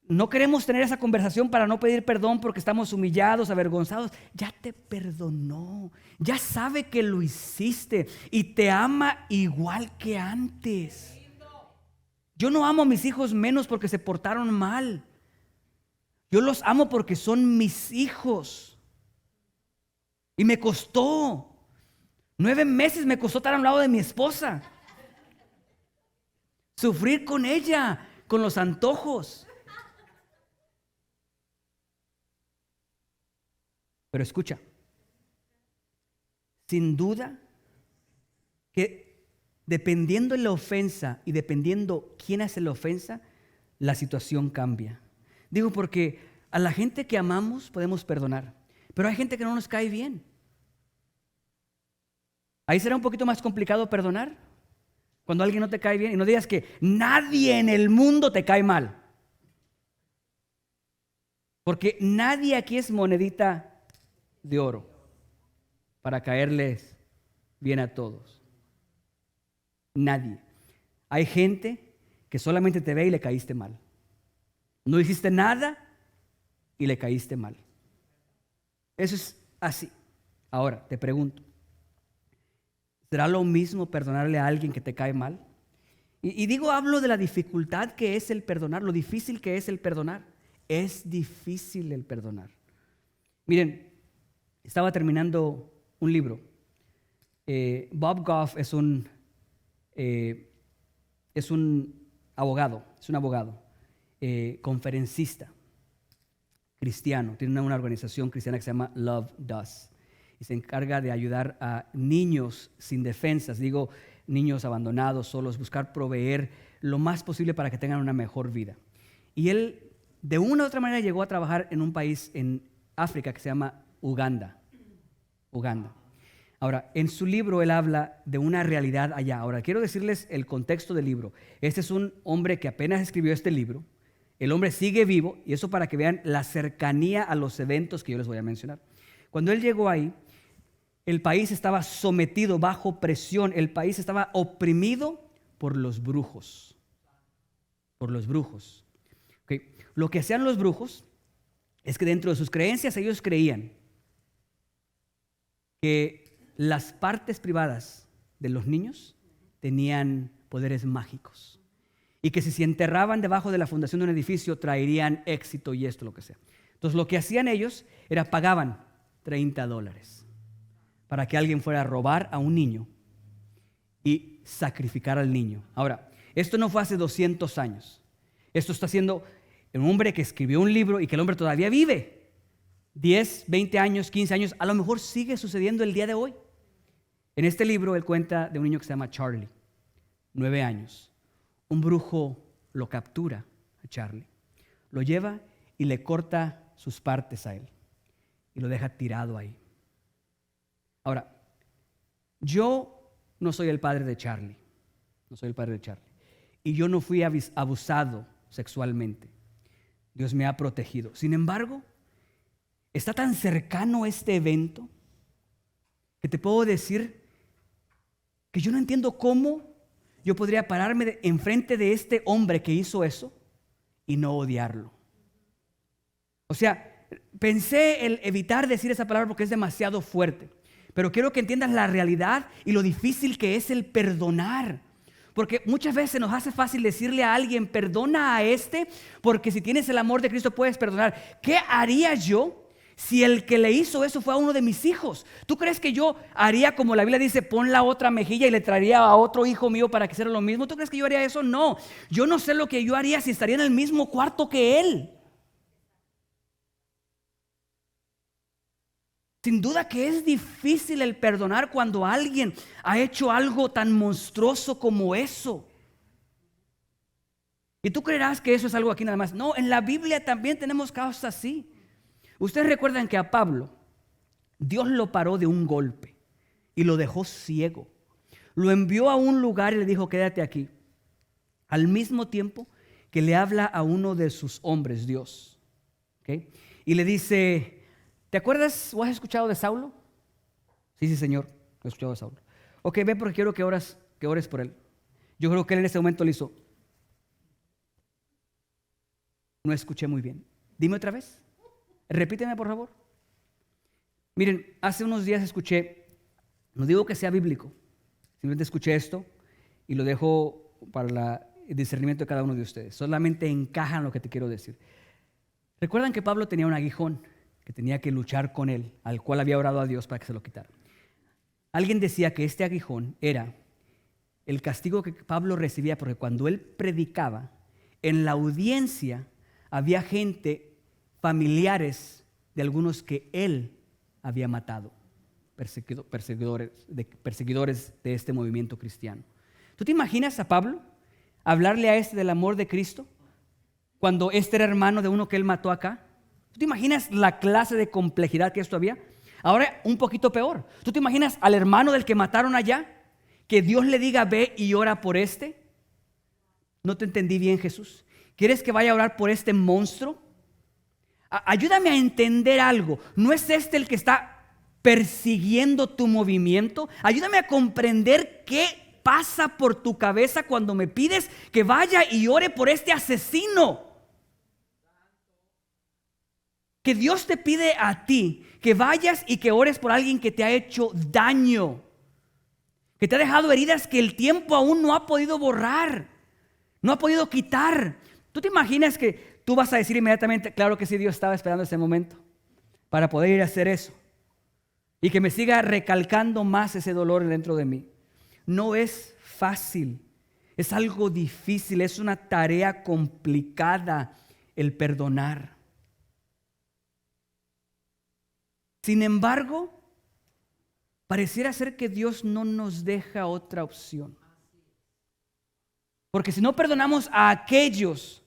no queremos tener esa conversación para no pedir perdón porque estamos humillados, avergonzados. Ya te perdonó. Ya sabe que lo hiciste y te ama igual que antes. Yo no amo a mis hijos menos porque se portaron mal. Yo los amo porque son mis hijos. Y me costó. 9 meses me costó estar a un lado de mi esposa. Sufrir con ella, con los antojos. Pero escucha, sin duda que dependiendo de la ofensa y dependiendo quién hace la ofensa, la situación cambia. Digo porque a la gente que amamos podemos perdonar, pero hay gente que no nos cae bien. Ahí será un poquito más complicado perdonar cuando alguien no te cae bien. Y no digas que nadie en el mundo te cae mal, porque nadie aquí es monedita de oro para caerles bien a todos. Nadie. Hay gente que solamente te ve y le caíste mal. No hiciste nada y le caíste mal. Eso es así. Ahora, te pregunto, ¿será lo mismo perdonarle a alguien que te cae mal? Hablo de la dificultad que es el perdonar, lo difícil que es el perdonar. Es difícil el perdonar. Miren, estaba terminando un libro. Bob Goff es un abogado, conferencista cristiano. Tiene una organización cristiana que se llama Love Does y se encarga de ayudar a niños sin defensas, niños abandonados, solos, buscar proveer lo más posible para que tengan una mejor vida. Y él, de una u otra manera, llegó a trabajar en un país en África que se llama Uganda. Ahora, en su libro él habla de una realidad allá. Ahora, quiero decirles el contexto del libro. Este es un hombre que apenas escribió este libro. El hombre sigue vivo, y eso para que vean la cercanía a los eventos que yo les voy a mencionar. Cuando él llegó ahí, el país estaba sometido bajo presión. El país estaba oprimido por los brujos. Okay. Lo que hacían los brujos es que dentro de sus creencias ellos creían que las partes privadas de los niños tenían poderes mágicos y que si se enterraban debajo de la fundación de un edificio traerían éxito y esto, lo que sea. Entonces lo que hacían ellos era pagaban $30 para que alguien fuera a robar a un niño y sacrificar al niño. Ahora, esto no fue hace 200 años. Esto está haciendo un hombre que escribió un libro y que el hombre todavía vive. 10, 20 años, 15 años, a lo mejor sigue sucediendo el día de hoy. En este libro él cuenta de un niño que se llama Charlie, 9 años. Un brujo lo captura a Charlie, lo lleva y le corta sus partes a él y lo deja tirado ahí. Ahora, yo no soy el padre de Charlie, y yo no fui abusado sexualmente. Dios me ha protegido. Sin embargo, está tan cercano este evento que te puedo decir que yo no entiendo cómo yo podría pararme enfrente de este hombre que hizo eso y no odiarlo. O sea, pensé en evitar decir esa palabra porque es demasiado fuerte, pero quiero que entiendas la realidad y lo difícil que es el perdonar. Porque muchas veces nos hace fácil decirle a alguien, perdona a este, porque si tienes el amor de Cristo puedes perdonar. ¿Qué haría yo si el que le hizo eso fue a uno de mis hijos? ¿Tú crees que yo haría como la Biblia dice, pon la otra mejilla y le traería a otro hijo mío para que hiciera lo mismo? ¿Tú crees que yo haría eso? No. Yo no sé lo que yo haría si estaría en el mismo cuarto que él. Sin duda que es difícil el perdonar cuando alguien ha hecho algo tan monstruoso como eso. Y tú creerás que eso es algo aquí nada más. No, en la Biblia también tenemos casos así. Ustedes recuerdan que a Pablo, Dios lo paró de un golpe y lo dejó ciego. Lo envió a un lugar y le dijo, quédate aquí. Al mismo tiempo que le habla a uno de sus hombres, Dios. ¿Okay? Y le dice, ¿te acuerdas o has escuchado de Saulo? Sí, Señor, he escuchado de Saulo. Ok, ve porque quiero que ores por él. Yo creo que él en ese momento le hizo. No escuché muy bien. Dime otra vez. Repíteme, por favor. Miren, hace unos días escuché, no digo que sea bíblico, simplemente escuché esto y lo dejo para el discernimiento de cada uno de ustedes. Solamente encaja en lo que te quiero decir. ¿Recuerdan que Pablo tenía un aguijón que tenía que luchar con él, al cual había orado a Dios para que se lo quitara? Alguien decía que este aguijón era el castigo que Pablo recibía, porque cuando él predicaba, en la audiencia había gente, familiares de algunos que él había matado, perseguidores de este movimiento cristiano. ¿Tú te imaginas a Pablo hablarle a este del amor de Cristo cuando este era hermano de uno que él mató acá? ¿Tú te imaginas la clase de complejidad que esto había? Ahora un poquito peor. ¿Tú te imaginas al hermano del que mataron allá? Que Dios le diga, ve y ora por este. No te entendí bien, Jesús. ¿Quieres que vaya a orar por este monstruo? Ayúdame a entender algo. ¿No es este el que está persiguiendo tu movimiento? Ayúdame a comprender qué pasa por tu cabeza cuando me pides que vaya y ore por este asesino. Que Dios te pide a ti que vayas y que ores por alguien que te ha hecho daño, que te ha dejado heridas que el tiempo aún no ha podido borrar, no ha podido quitar. ¿Tú te imaginas que tú vas a decir inmediatamente, claro que sí, Dios estaba esperando ese momento para poder ir a hacer eso? Y que me siga recalcando más ese dolor dentro de mí. No es fácil, es algo difícil, es una tarea complicada el perdonar. Sin embargo, pareciera ser que Dios no nos deja otra opción. Porque si no perdonamos a aquellos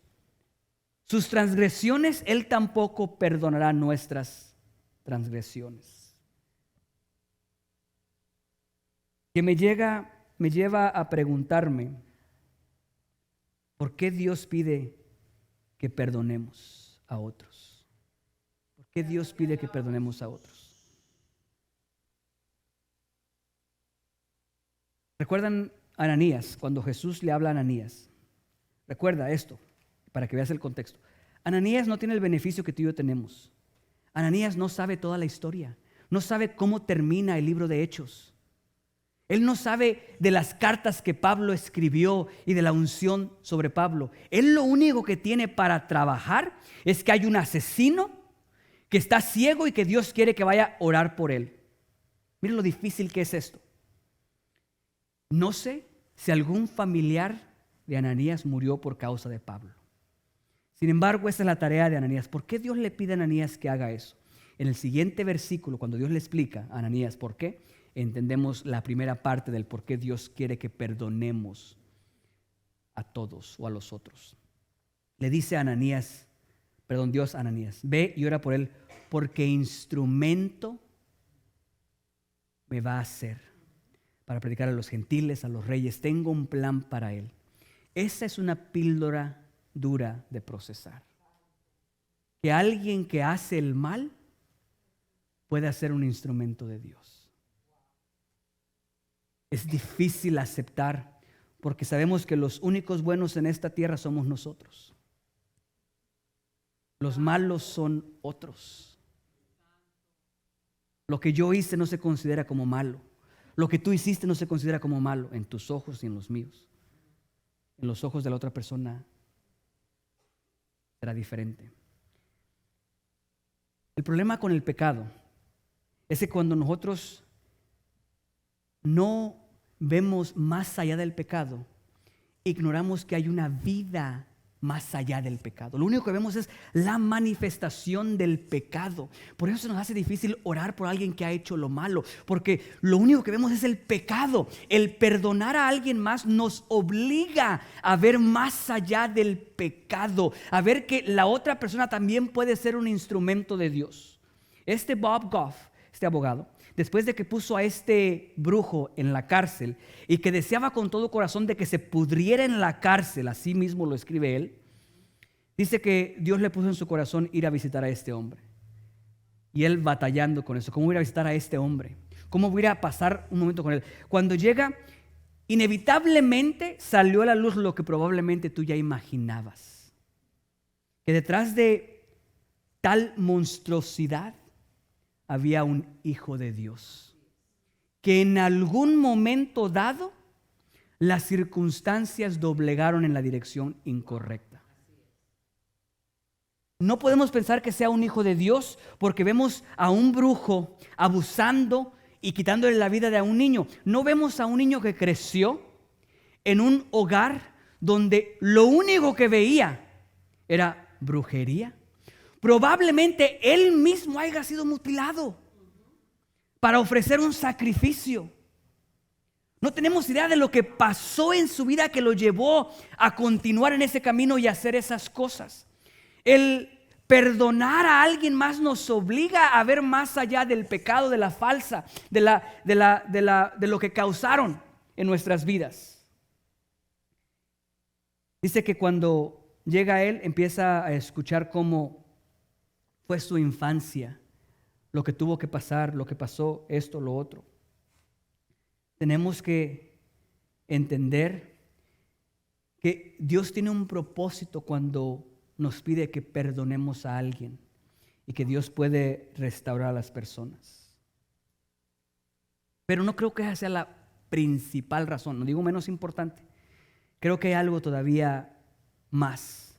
sus transgresiones, Él tampoco perdonará nuestras transgresiones. Que me lleva a preguntarme, ¿por qué Dios pide que perdonemos a otros? ¿Por qué Dios pide que perdonemos a otros? ¿Recuerdan a Ananías? Cuando Jesús le habla a Ananías. Recuerda esto, para que veas el contexto. Ananías no tiene el beneficio que tú y yo tenemos. Ananías no sabe toda la historia. No sabe cómo termina el libro de Hechos. Él no sabe de las cartas que Pablo escribió y de la unción sobre Pablo. Él lo único que tiene para trabajar es que hay un asesino que está ciego y que Dios quiere que vaya a orar por él. Miren lo difícil que es esto. No sé si algún familiar de Ananías murió por causa de Pablo. Sin embargo, esa es la tarea de Ananías. ¿Por qué Dios le pide a Ananías que haga eso? En el siguiente versículo, cuando Dios le explica a Ananías por qué, entendemos la primera parte del por qué Dios quiere que perdonemos a todos o a los otros. Le dice a Ananías, Dios a Ananías, ve y ora por él, porque instrumento me va a hacer para predicar a los gentiles, a los reyes. Tengo un plan para él. Esa es una píldora dura de procesar. Que alguien que hace el mal pueda ser un instrumento de Dios. Es difícil aceptar porque sabemos que los únicos buenos en esta tierra somos nosotros. Los malos son otros. Lo que yo hice no se considera como malo. Lo que tú hiciste no se considera como malo en tus ojos y en los míos. En los ojos de la otra persona será diferente. El problema con el pecado es que cuando nosotros no vemos más allá del pecado, ignoramos que hay una vida más allá del pecado. Lo único que vemos es la manifestación del pecado. Por eso se nos hace difícil orar por alguien que ha hecho lo malo, porque lo único que vemos es el pecado. El perdonar a alguien más nos obliga a ver más allá del pecado, a ver que la otra persona también puede ser un instrumento de Dios. Este Bob Goff, este abogado, después de que puso a este brujo en la cárcel y que deseaba con todo corazón de que se pudriera en la cárcel, así mismo lo escribe él, dice que Dios le puso en su corazón ir a visitar a este hombre. Y él batallando con eso, ¿cómo voy a visitar a este hombre? ¿Cómo voy a pasar un momento con él? Cuando llega, inevitablemente salió a la luz lo que probablemente tú ya imaginabas. Que detrás de tal monstruosidad había un hijo de Dios, que en algún momento dado las circunstancias doblegaron en la dirección incorrecta. No podemos pensar que sea un hijo de Dios porque vemos a un brujo abusando y quitándole la vida de un niño. No vemos a un niño que creció en un hogar donde lo único que veía era brujería. Probablemente él mismo haya sido mutilado para ofrecer un sacrificio. No tenemos idea de lo que pasó en su vida que lo llevó a continuar en ese camino y hacer esas cosas. El perdonar a alguien más nos obliga a ver más allá del pecado, de la falsa, de lo que causaron en nuestras vidas. Dice que cuando llega a él, empieza a escuchar cómo fue su infancia, lo que tuvo que pasar, lo que pasó, esto, lo otro. Tenemos que entender que Dios tiene un propósito cuando nos pide que perdonemos a alguien y que Dios puede restaurar a las personas. Pero no creo que esa sea la principal razón, no digo menos importante. Creo que hay algo todavía más.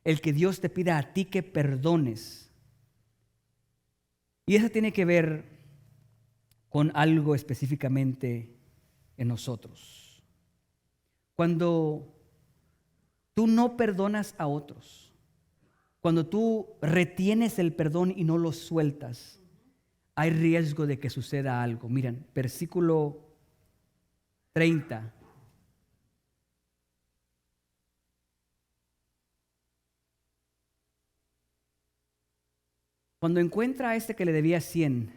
El que Dios te pida a ti que perdones. Y eso tiene que ver con algo específicamente en nosotros. Cuando tú no perdonas a otros, cuando tú retienes el perdón y no lo sueltas, hay riesgo de que suceda algo. Miren, versículo 30. Cuando encuentra a este que le debía $100,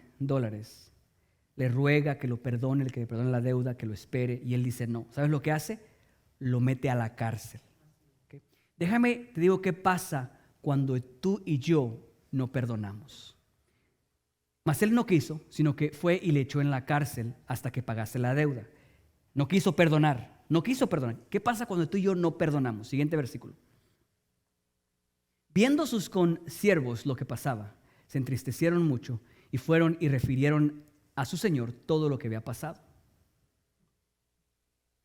le ruega que lo perdone, que le perdone la deuda, que lo espere, y él dice no. ¿Sabes lo que hace? Lo mete a la cárcel. ¿Okay? Déjame, te digo qué pasa cuando tú y yo no perdonamos. Mas él no quiso, sino que fue y le echó en la cárcel hasta que pagase la deuda. No quiso perdonar, no quiso perdonar. ¿Qué pasa cuando tú y yo no perdonamos? Siguiente versículo. Viendo sus consiervos lo que pasaba, se entristecieron mucho y fueron y refirieron a su señor todo lo que había pasado.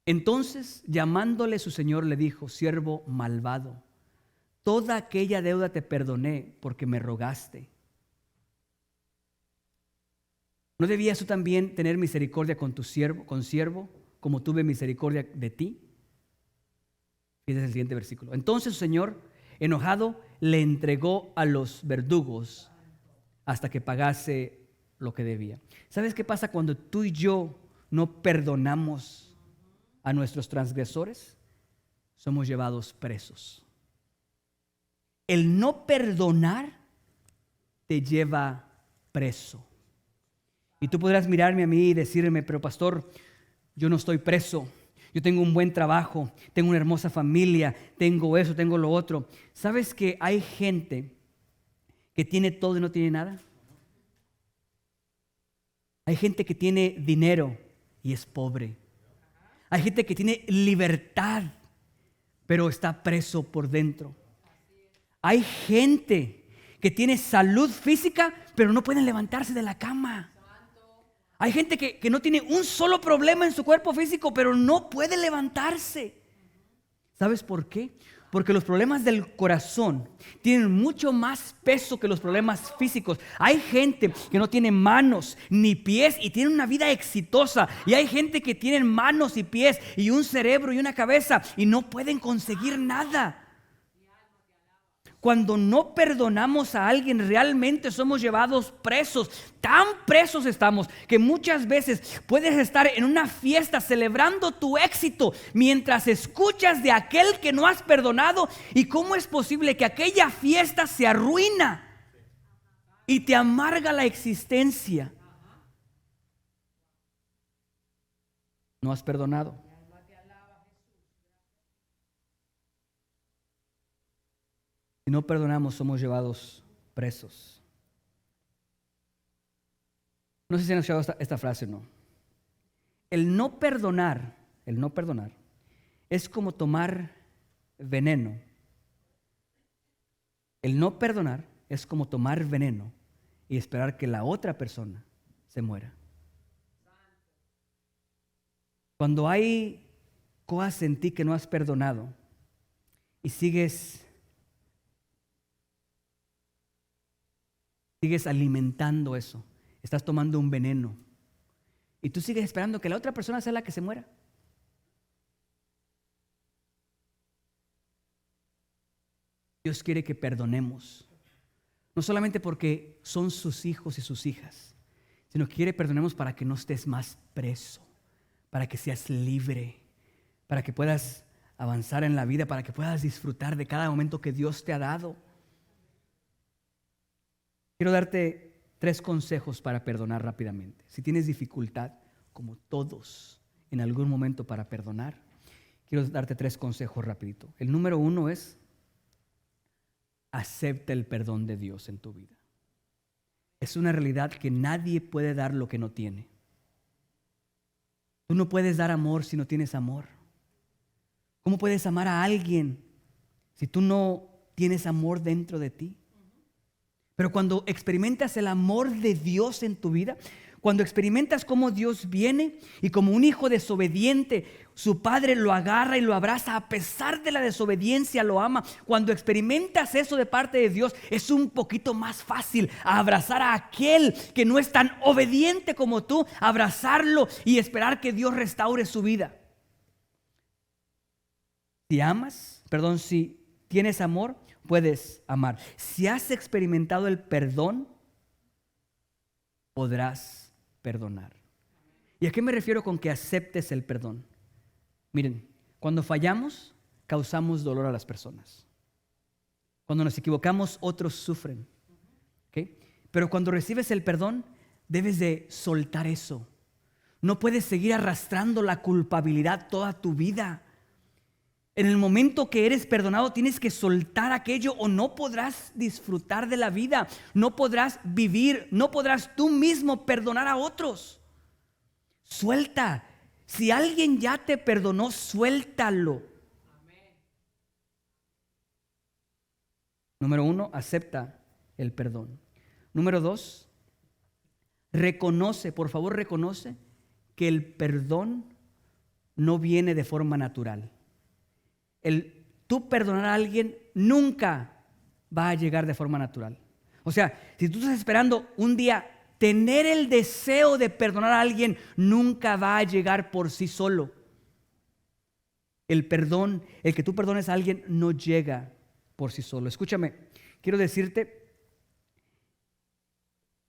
Entonces, llamándole su señor, le dijo: siervo malvado, toda aquella deuda te perdoné porque me rogaste. ¿No debías tú también tener misericordia con tu siervo, como tuve misericordia de ti? Fíjese el siguiente versículo. Entonces su señor, enojado, le entregó a los verdugos hasta que pagase lo que debía. ¿Sabes qué pasa cuando tú y yo no perdonamos a nuestros transgresores? Somos llevados presos. El no perdonar te lleva preso. Y tú podrás mirarme a mí y decirme: pero pastor, yo no estoy preso. Yo tengo un buen trabajo, tengo una hermosa familia, tengo eso, tengo lo otro. ¿Sabes que hay gente que tiene todo y no tiene nada? Hay gente que tiene dinero y es pobre. Hay gente que tiene libertad, pero está preso por dentro. Hay gente que tiene salud física, pero no pueden levantarse de la cama. Hay gente que no tiene un solo problema en su cuerpo físico, pero no puede levantarse. ¿Sabes por qué? Porque los problemas del corazón tienen mucho más peso que los problemas físicos. Hay gente que no tiene manos ni pies y tiene una vida exitosa. Y hay gente que tiene manos y pies y un cerebro y una cabeza y no pueden conseguir nada. Cuando no perdonamos a alguien, realmente somos llevados presos. Tan presos estamos que muchas veces puedes estar en una fiesta celebrando tu éxito mientras escuchas de aquel que no has perdonado. ¿Y cómo es posible que aquella fiesta se arruina y te amarga la existencia? No has perdonado. Si no perdonamos, somos llevados presos. No sé si han escuchado esta frase o no. El no perdonar es como tomar veneno. El no perdonar es como tomar veneno y esperar que la otra persona se muera. Cuando hay cosas en ti que no has perdonado y sigues alimentando eso, estás tomando un veneno y tú sigues esperando que la otra persona sea la que se muera. Dios quiere que perdonemos, no solamente porque son sus hijos y sus hijas, sino que quiere que perdonemos para que no estés más preso, para que seas libre, para que puedas avanzar en la vida, para que puedas disfrutar de cada momento que Dios te ha dado. Quiero darte 3 consejos para perdonar rápidamente. Si tienes dificultad, como todos, en algún momento para perdonar, quiero darte 3 consejos rapidito. El número 1 es: acepta el perdón de Dios en tu vida. Es una realidad que nadie puede dar lo que no tiene. Tú no puedes dar amor si no tienes amor. ¿Cómo puedes amar a alguien si tú no tienes amor dentro de ti? Pero cuando experimentas el amor de Dios en tu vida, cuando experimentas cómo Dios viene y como un hijo desobediente, su padre lo agarra y lo abraza a pesar de la desobediencia, lo ama. Cuando experimentas eso de parte de Dios, es un poquito más fácil abrazar a aquel que no es tan obediente como tú, abrazarlo y esperar que Dios restaure su vida. Si tienes amor, puedes amar. Si has experimentado el perdón, podrás perdonar. ¿Y a qué me refiero con que aceptes el perdón? Miren, cuando fallamos, causamos dolor a las personas. Cuando nos equivocamos, otros sufren. ¿Okay? Pero cuando recibes el perdón, debes de soltar eso. No puedes seguir arrastrando la culpabilidad toda tu vida. En el momento que eres perdonado, tienes que soltar aquello o no podrás disfrutar de la vida, no podrás vivir, no podrás tú mismo perdonar a otros. Suelta. Si alguien ya te perdonó, suéltalo. Número 1, acepta el perdón. Número 2, por favor reconoce que el perdón no viene de forma natural. Tú perdonar a alguien nunca va a llegar de forma natural. O sea, si tú estás esperando un día tener el deseo de perdonar a alguien, nunca va a llegar por sí solo. El perdón, el que tú perdones a alguien, no llega por sí solo. Escúchame, quiero decirte,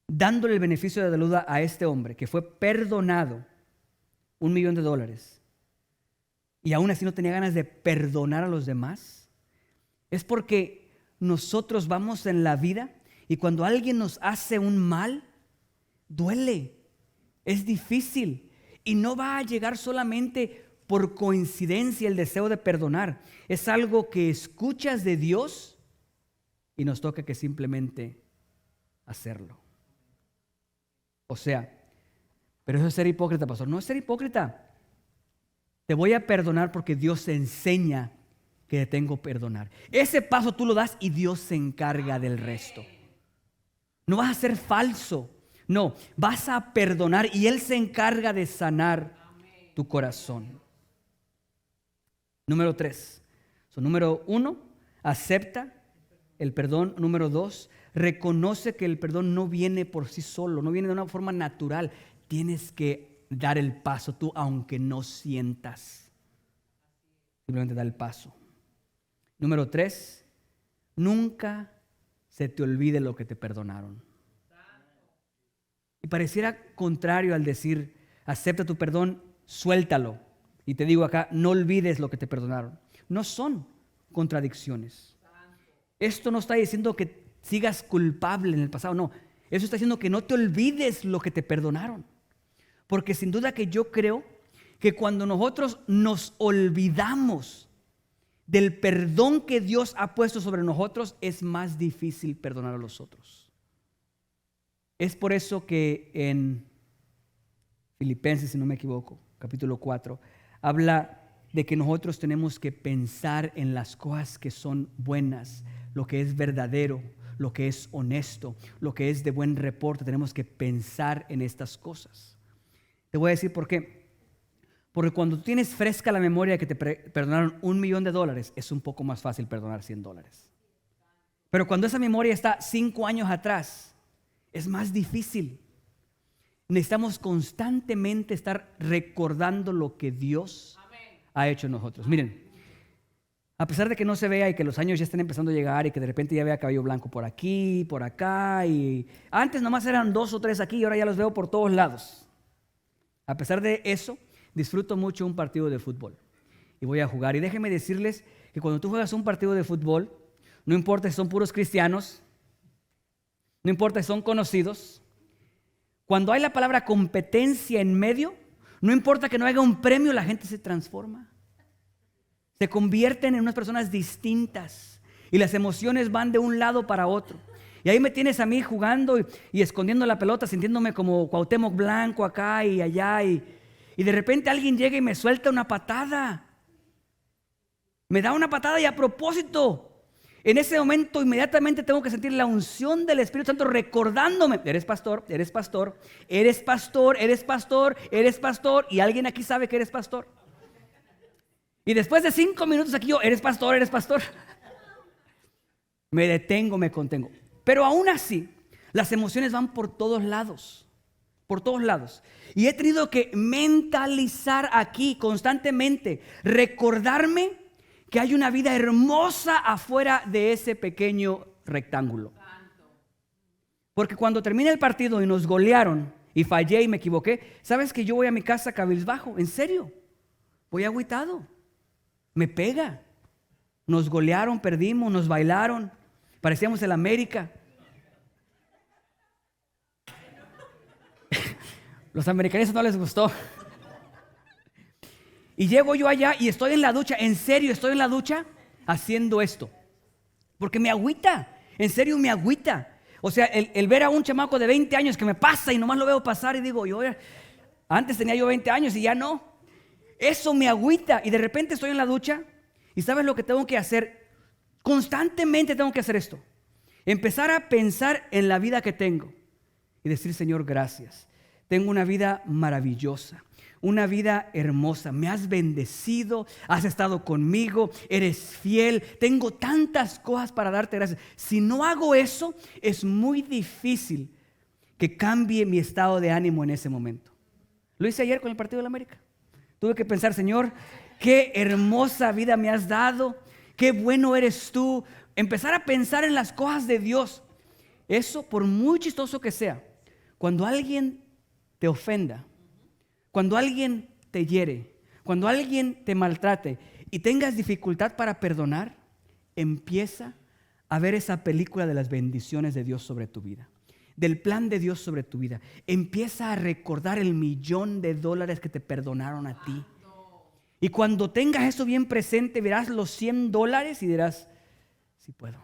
dándole el beneficio de la duda a este hombre que fue perdonado $1,000,000 y aún así no tenía ganas de perdonar a los demás, es porque nosotros vamos en la vida y cuando alguien nos hace un mal, duele, es difícil y no va a llegar solamente por coincidencia el deseo de perdonar. Es algo que escuchas de Dios y nos toca que simplemente hacerlo. O sea, pero eso es ser hipócrita, pastor. No es ser hipócrita. Te voy a perdonar porque Dios te enseña que te tengo que perdonar. Ese paso tú lo das y Dios se encarga del resto. No vas a ser falso. No, vas a perdonar y Él se encarga de sanar tu corazón. Número 3. Número 1, acepta el perdón. Número 2, reconoce que el perdón no viene por sí solo, no viene de una forma natural. Tienes que dar el paso tú, aunque no sientas. Simplemente da el paso. Número 3, nunca se te olvide lo que te perdonaron. Y pareciera contrario al decir, acepta tu perdón, suéltalo. Y te digo acá, no olvides lo que te perdonaron. No son contradicciones. Esto no está diciendo que sigas culpable en el pasado, no. Eso está diciendo que no te olvides lo que te perdonaron. Porque sin duda que yo creo que cuando nosotros nos olvidamos del perdón que Dios ha puesto sobre nosotros, es más difícil perdonar a los otros. Es por eso que en Filipenses, si no me equivoco, capítulo 4, habla de que nosotros tenemos que pensar en las cosas que son buenas, lo que es verdadero, lo que es honesto, lo que es de buen reporte. Tenemos que pensar en estas cosas. Te voy a decir por qué. Porque cuando tú tienes fresca la memoria de que te perdonaron $1,000,000, es un poco más fácil perdonar $100. Pero cuando esa memoria está 5 años atrás, es más difícil. necesitamos constantemente estar recordando lo que Dios ha hecho en nosotros. Miren, a pesar de que no se vea y que los años ya estén empezando a llegar y que de repente ya vea cabello blanco por aquí, por acá, y antes nomás eran 2 o 3 aquí y ahora ya los veo por todos lados. A pesar de eso, disfruto mucho un partido de fútbol y voy a jugar. Y déjenme decirles que cuando tú juegas un partido de fútbol, no importa si son puros cristianos, no importa si son conocidos, cuando hay la palabra competencia en medio, no importa que no haya un premio, la gente se transforma. Se convierten en unas personas distintas y las emociones van de un lado para otro. Y ahí me tienes a mí jugando y escondiendo la pelota, sintiéndome como Cuauhtémoc Blanco acá y allá. Y de repente alguien llega y me suelta una patada. Me da una patada y a propósito, en ese momento inmediatamente tengo que sentir la unción del Espíritu Santo recordándome: eres pastor, eres pastor, eres pastor, eres pastor, eres pastor. Y alguien aquí sabe que eres pastor. Y después de 5 minutos aquí yo: eres pastor, eres pastor. Me detengo, me contengo. Pero aún así, las emociones van por todos lados. Por todos lados. Y he tenido que mentalizar aquí constantemente, recordarme que hay una vida hermosa afuera de ese pequeño rectángulo. Porque cuando termina el partido y nos golearon y fallé y me equivoqué, ¿sabes que yo voy a mi casa cabizbajo? En serio, voy agüitado. Me pega. Nos golearon, perdimos, nos bailaron. Parecíamos el América. Los americanistas no les gustó. Y llego yo allá y estoy en la ducha. En serio, estoy en la ducha haciendo esto. Porque me agüita. En serio, me agüita. O sea, el ver a un chamaco de 20 años que me pasa y nomás lo veo pasar y digo, antes tenía yo 20 años y ya no. Eso me agüita y de repente estoy en la ducha y ¿sabes lo que tengo que hacer? Constantemente tengo que hacer esto. Empezar a pensar en la vida que tengo y decir: Señor, gracias. Tengo una vida maravillosa, una vida hermosa. Me has bendecido, has estado conmigo, eres fiel. Tengo tantas cosas para darte gracias. Si no hago eso, es muy difícil que cambie mi estado de ánimo en ese momento. Lo hice ayer con el partido de la América. Tuve que pensar: Señor, qué hermosa vida me has dado, qué bueno eres tú. Empezar a pensar en las cosas de Dios. Eso, por muy chistoso que sea, cuando alguien te ofenda, cuando alguien te hiere, cuando alguien te maltrate y tengas dificultad para perdonar, empieza a ver esa película de las bendiciones de Dios sobre tu vida, del plan de Dios sobre tu vida. Empieza a recordar el $1,000,000 que te perdonaron a ti. Y cuando tengas eso bien presente, verás los $100 y dirás: sí puedo.